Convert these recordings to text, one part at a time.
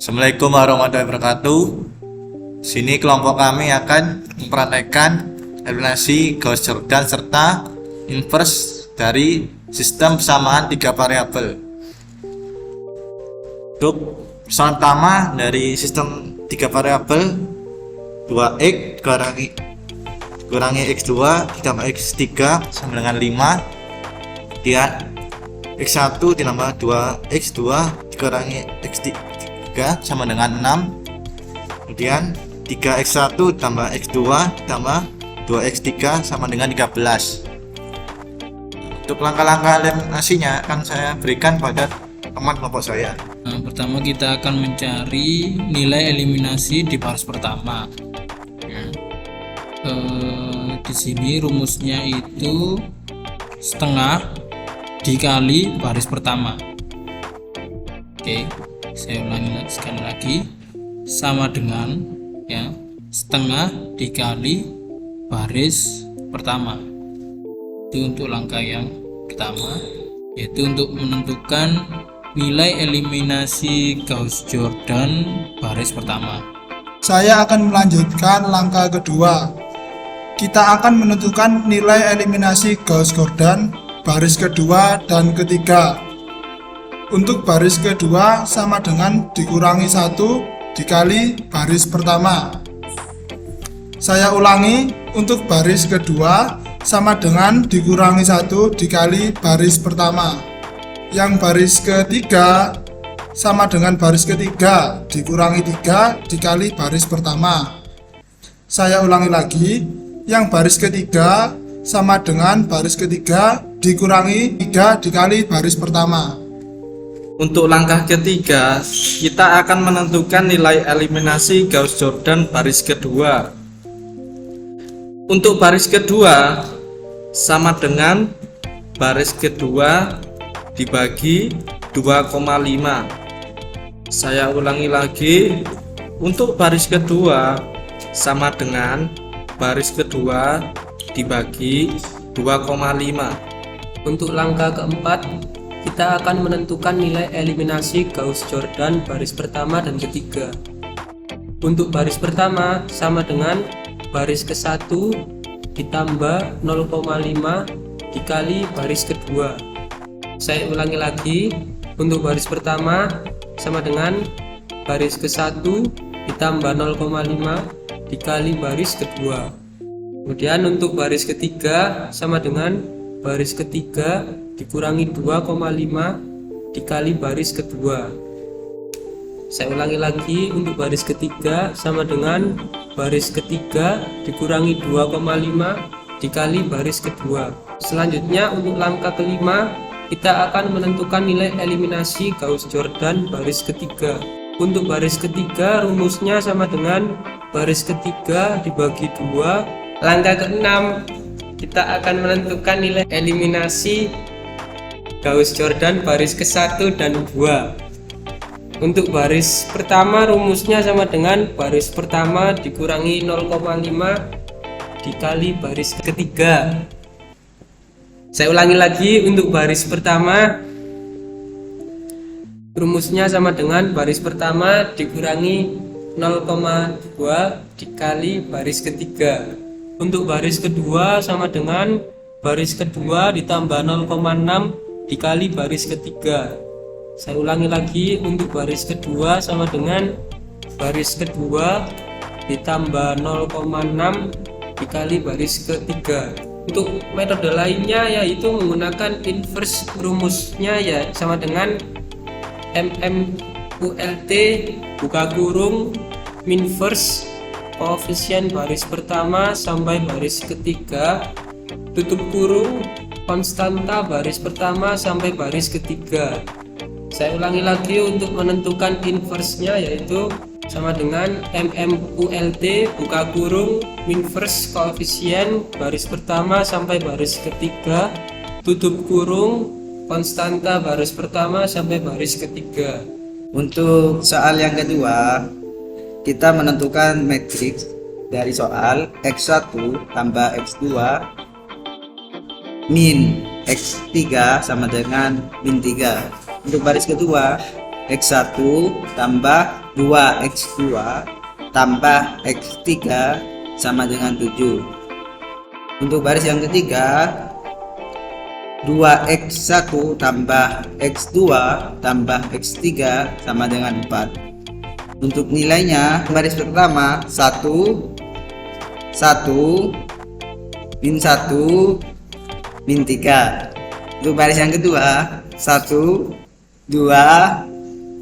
Assalamualaikum warahmatullahi wabarakatuh. Sini kelompok kami akan mempraktekkan eliminasi Gauss-Jordan serta inverse dari sistem persamaan tiga variabel. Untuk persoalan pertama dari sistem tiga variabel 2x kurangi x2 ditambah x3 sama dengan 5, kemudian x1 ditambah 2x2 dikurangi x3 sama dengan 6, kemudian 3x1 tambah x2 tambah 2x3 sama dengan 13. Untuk langkah-langkah eliminasinya akan saya berikan pada teman kelompok saya. Pertama kita akan mencari nilai eliminasi di baris pertama. Di sini rumusnya itu setengah dikali baris pertama. Oke, saya ulangi sekali lagi, sama dengan setengah dikali baris pertama. Itu untuk langkah yang pertama, yaitu untuk menentukan nilai eliminasi Gauss-Jordan baris pertama. Saya akan melanjutkan langkah kedua. Kita akan menentukan nilai eliminasi Gauss-Jordan baris kedua dan ketiga. Untuk baris kedua sama dengan dikurangi 1 dikali baris pertama. Saya ulangi, untuk baris kedua sama dengan dikurangi 1 dikali baris pertama. Yang baris ketiga sama dengan baris ketiga dikurangi 3 dikali baris pertama. Saya ulangi lagi, yang baris ketiga sama dengan baris ketiga dikurangi 3 dikali baris pertama. Untuk langkah ketiga, kita akan menentukan nilai eliminasi Gauss-Jordan baris kedua. Untuk baris kedua sama dengan baris kedua dibagi 2,5. Saya ulangi lagi, untuk baris kedua sama dengan baris kedua dibagi 2,5. Untuk langkah keempat, kita akan menentukan nilai eliminasi Gauss-Jordan baris pertama dan ketiga. Untuk baris pertama sama dengan baris ke-1 ditambah 0,5 dikali baris kedua. Saya ulangi lagi, untuk baris pertama sama dengan baris ke-1 ditambah 0,5 dikali baris kedua. Kemudian untuk baris ketiga sama dengan baris ketiga dikurangi 2,5 dikali baris kedua. Saya ulangi lagi, untuk baris ketiga sama dengan baris ketiga dikurangi 2,5 dikali baris kedua. Selanjutnya untuk langkah kelima, kita akan menentukan nilai eliminasi Gauss-Jordan baris ketiga. Untuk baris ketiga rumusnya sama dengan baris ketiga dibagi 2. Langkah keenam, kita akan menentukan nilai eliminasi Gauss-Jordan baris ke-1 dan 2. Untuk baris pertama rumusnya sama dengan baris pertama dikurangi 0,5 dikali baris ketiga. Saya ulangi lagi, untuk baris pertama rumusnya sama dengan baris pertama dikurangi 0,2 dikali baris ketiga. Untuk baris kedua sama dengan baris kedua ditambah 0,6 dikali baris ketiga. Saya ulangi lagi, untuk baris kedua sama dengan baris kedua ditambah 0,6 dikali baris ketiga. Untuk metode lainnya yaitu menggunakan inverse, rumusnya sama dengan MMULT buka kurung minverse koefisien baris pertama sampai baris ketiga tutup kurung konstanta baris pertama sampai baris ketiga. Saya ulangi lagi, untuk menentukan inverse-nya yaitu sama dengan MMULT buka kurung minverse koefisien baris pertama sampai baris ketiga tutup kurung konstanta baris pertama sampai baris ketiga. Untuk soal yang kedua, kita menentukan matriks dari soal x1 tambah x2 min x3 sama dengan min 3. Untuk baris kedua X1 tambah 2X2 tambah X3 sama dengan 7. Untuk baris yang ketiga, 2X1 tambah X2 tambah X3 sama dengan 4. Untuk nilainya, baris pertama 1 min 1 min 3. Untuk baris yang kedua 1 2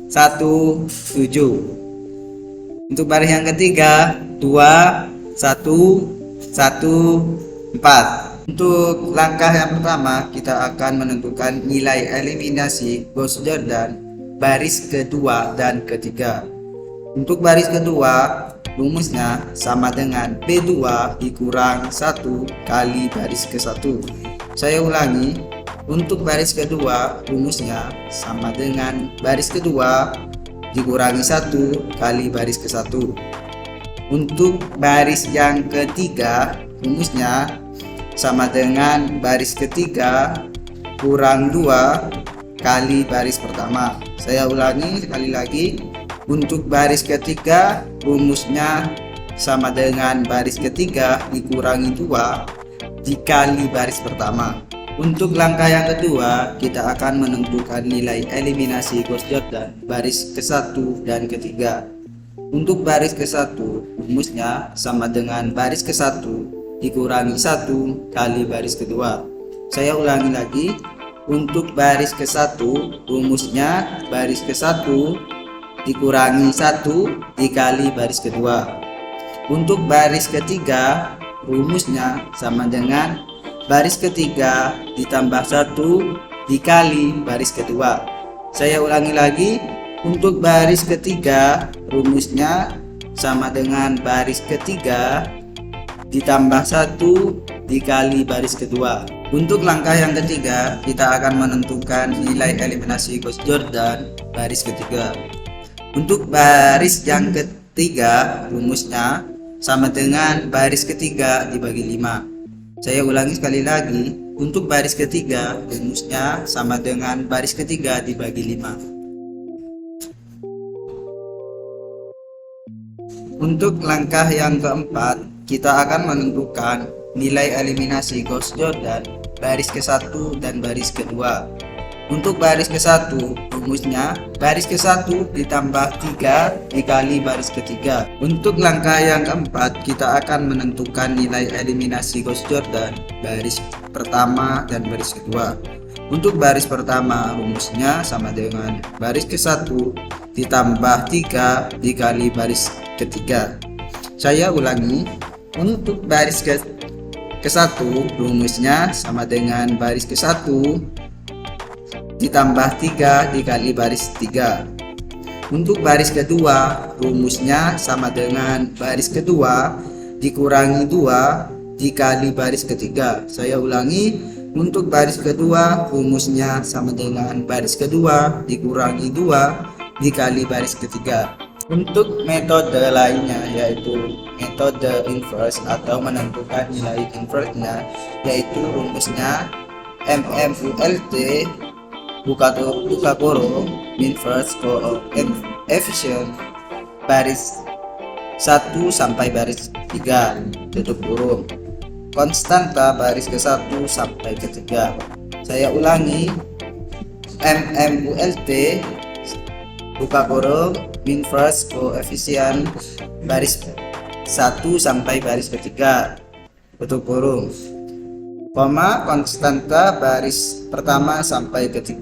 1 7. Untuk baris yang ketiga 2 1 1 4. Untuk langkah yang pertama, kita akan menentukan nilai eliminasi Gauss-Jordan baris kedua dan ketiga. Untuk baris kedua, rumusnya sama dengan P2 dikurang 1 kali baris ke-1. Saya ulangi, untuk baris kedua, rumusnya sama dengan baris kedua dikurangi 1 kali baris ke-1. Untuk baris yang ketiga, rumusnya sama dengan baris ketiga kurang 2 kali baris pertama. Saya ulangi sekali lagi, untuk baris ketiga rumusnya sama dengan baris ketiga dikurangi 2 dikali baris pertama. Untuk langkah yang kedua, kita akan menentukan nilai eliminasi Gauss-Jordan baris ke-1 dan ketiga. Untuk baris ke-1, rumusnya sama dengan baris ke-1 dikurangi 1 kali baris kedua. Saya ulangi lagi, untuk baris ke-1 rumusnya baris ke-1 dikurangi 1 dikali baris kedua. Untuk baris ketiga, rumusnya sama dengan baris ketiga ditambah 1 dikali baris kedua. Saya ulangi lagi, untuk baris ketiga rumusnya sama dengan baris ketiga ditambah 1 dikali baris kedua. Untuk langkah yang ketiga, kita akan menentukan nilai eliminasi Gauss-Jordan baris ketiga. Untuk baris yang ketiga, rumusnya sama dengan baris ketiga dibagi 5. Saya ulangi sekali lagi, untuk baris ketiga, rumusnya sama dengan baris ketiga dibagi 5. Untuk langkah yang keempat, kita akan menentukan nilai eliminasi Gauss-Jordan baris ke-1 dan baris kedua. Untuk baris ke-1, rumusnya baris ke-1 ditambah 3 dikali baris ketiga. Untuk langkah yang keempat, kita akan menentukan nilai eliminasi Gauss-Jordan baris pertama dan baris kedua. Untuk baris pertama, rumusnya sama dengan baris ke-1 ditambah 3 dikali baris ketiga. Saya ulangi, untuk baris ke-1 rumusnya sama dengan baris ke-1 ditambah 3 dikali baris 3. Untuk baris kedua, rumusnya sama dengan baris kedua dikurangi 2 dikali baris ketiga. Saya ulangi, untuk baris kedua, rumusnya sama dengan baris kedua dikurangi 2 dikali baris ketiga. Untuk metode lainnya, yaitu metode inverse atau menentukan nilai inverse-nya, yaitu rumusnya MMULT buka kurung inverse coefficient baris 1 sampai baris 3 tutup kurung konstanta baris ke-1 sampai ke-3. Saya ulangi, MMULT buka kurung inverse coefficient baris 1 sampai baris ke-3 tutup kurung, koma konstanta baris pertama sampai ke-3.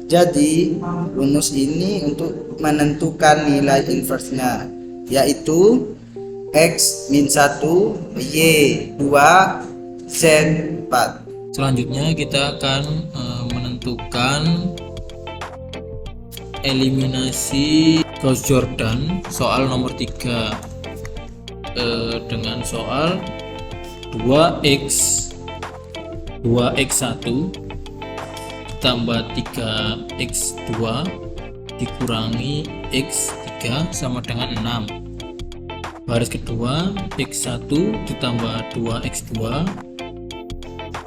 Jadi rumus ini untuk menentukan nilai inverse-nya, yaitu X min 1 Y 2 Z 4. Selanjutnya kita akan menentukan eliminasi Gauss-Jordan soal nomor 3 dengan soal 2x1 ditambah 3x2 dikurangi x3 sama dengan 6. Baris kedua, x1 ditambah 2x2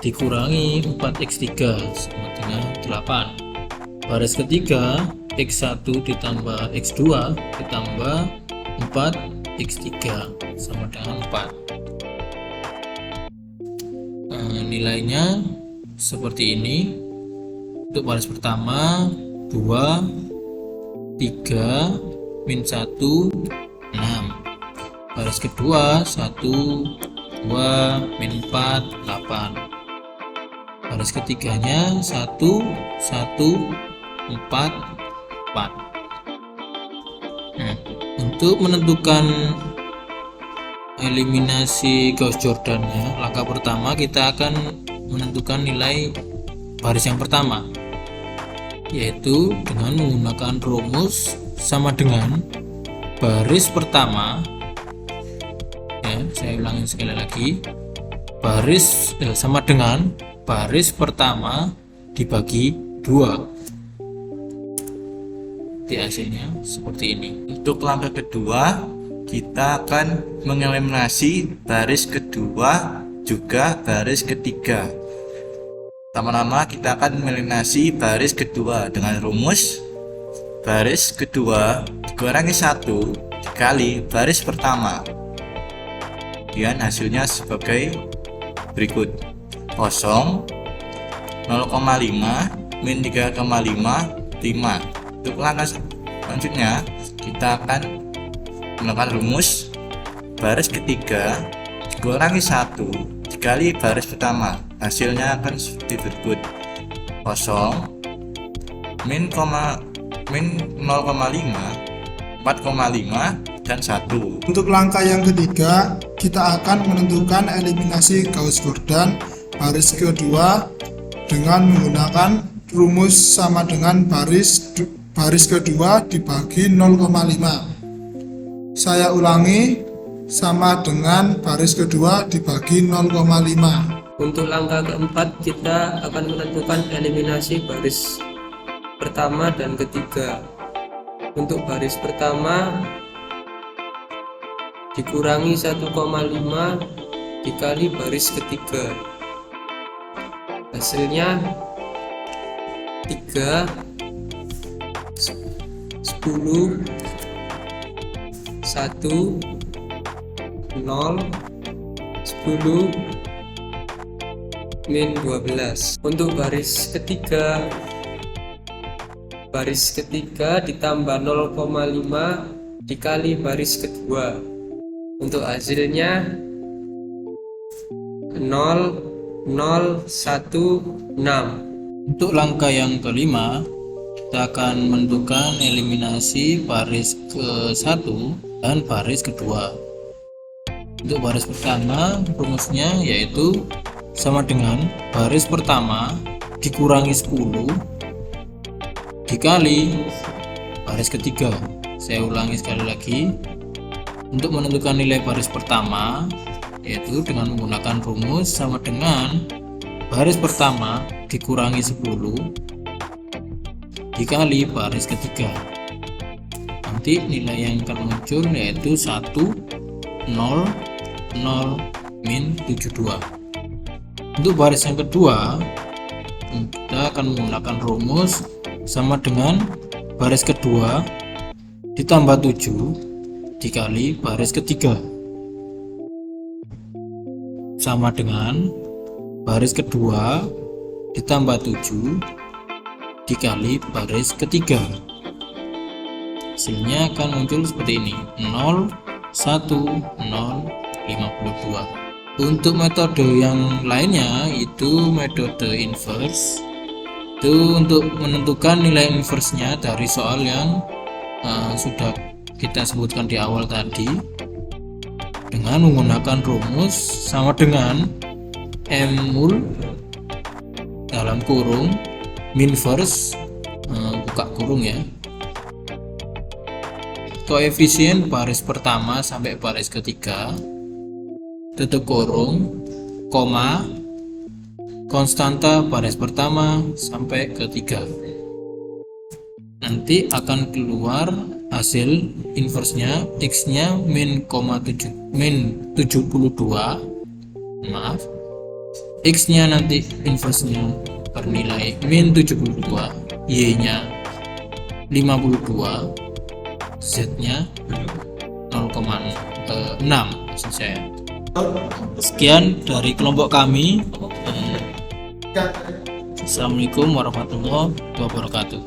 dikurangi 4x3 sama dengan 8. Baris ketiga, X1 ditambah X2 ditambah 4X3 sama dengan 4. Nilainya seperti ini. Untuk baris pertama 2, 3, min 1, 6. Baris kedua 1, 2, min 4, 8. Baris ketiganya 1, 1, 4, 4. Untuk menentukan eliminasi Gauss-Jordan-nya, langkah pertama kita akan menentukan nilai baris yang pertama, yaitu dengan menggunakan rumus sama dengan baris pertama. Ya, saya ulangi sekali lagi, baris sama dengan baris pertama dibagi 2. hasilnya seperti ini. Untuk langkah kedua, kita akan mengeliminasi baris kedua juga baris ketiga. Pertama-tama kita akan mengeliminasi baris kedua dengan rumus baris kedua dikurangi 1 dikali baris pertama. Kemudian hasilnya sebagai berikut: 0, 0,5, min 3,5, 5. Untuk langkah selanjutnya kita akan menggunakan rumus baris ketiga dikurangi 1 dikali baris pertama. Hasilnya akan seperti berikut: 0, min 0,5, 4,5, dan 1. Untuk langkah yang ketiga, kita akan menentukan eliminasi Gauss-Jordan baris kedua dengan menggunakan rumus sama dengan baris kedua dibagi 0,5. Saya ulangi, sama dengan baris kedua dibagi 0,5. Untuk langkah keempat, kita akan menentukan eliminasi baris pertama dan ketiga. Untuk baris pertama dikurangi 1,5 dikali baris ketiga. Hasilnya 3, 10, 1, 0, 10, min 12. Untuk baris ketiga ditambah 0,5 dikali baris kedua. Untuk hasilnya 0, 0, 1, 6. Untuk langkah yang kelima, kita akan menentukan eliminasi baris ke-1 dan baris kedua. Untuk baris pertama, rumusnya yaitu sama dengan baris pertama dikurangi 10 dikali baris ketiga. Saya ulangi sekali lagi. Untuk menentukan nilai baris pertama, yaitu dengan menggunakan rumus sama dengan baris pertama dikurangi 10 dikali baris ketiga. Nanti nilai yang akan muncul yaitu 1, 0, 0, min 72. Untuk baris yang kedua, kita akan menggunakan rumus sama dengan baris kedua ditambah 7 dikali baris ketiga, sama dengan baris kedua ditambah 7 dikali baris ketiga. Hasilnya akan muncul seperti ini: 0, 1, 0, 52. Untuk metode yang lainnya itu metode inverse. Itu untuk menentukan nilai inverse-nya dari soal yang sudah kita sebutkan di awal tadi, dengan menggunakan rumus sama dengan M mul dalam kurung minverse buka kurung ya, koefisien baris pertama sampai baris ketiga tutup kurung, koma, konstanta baris pertama sampai ketiga. Nanti akan keluar hasil inverse-nya, x-nya min 72, maaf, x-nya nanti inverse-nya bernilai min 72, y-nya 52, Z-nya 0,6 maksud saya. Sekian dari kelompok kami. Assalamualaikum warahmatullahi wabarakatuh.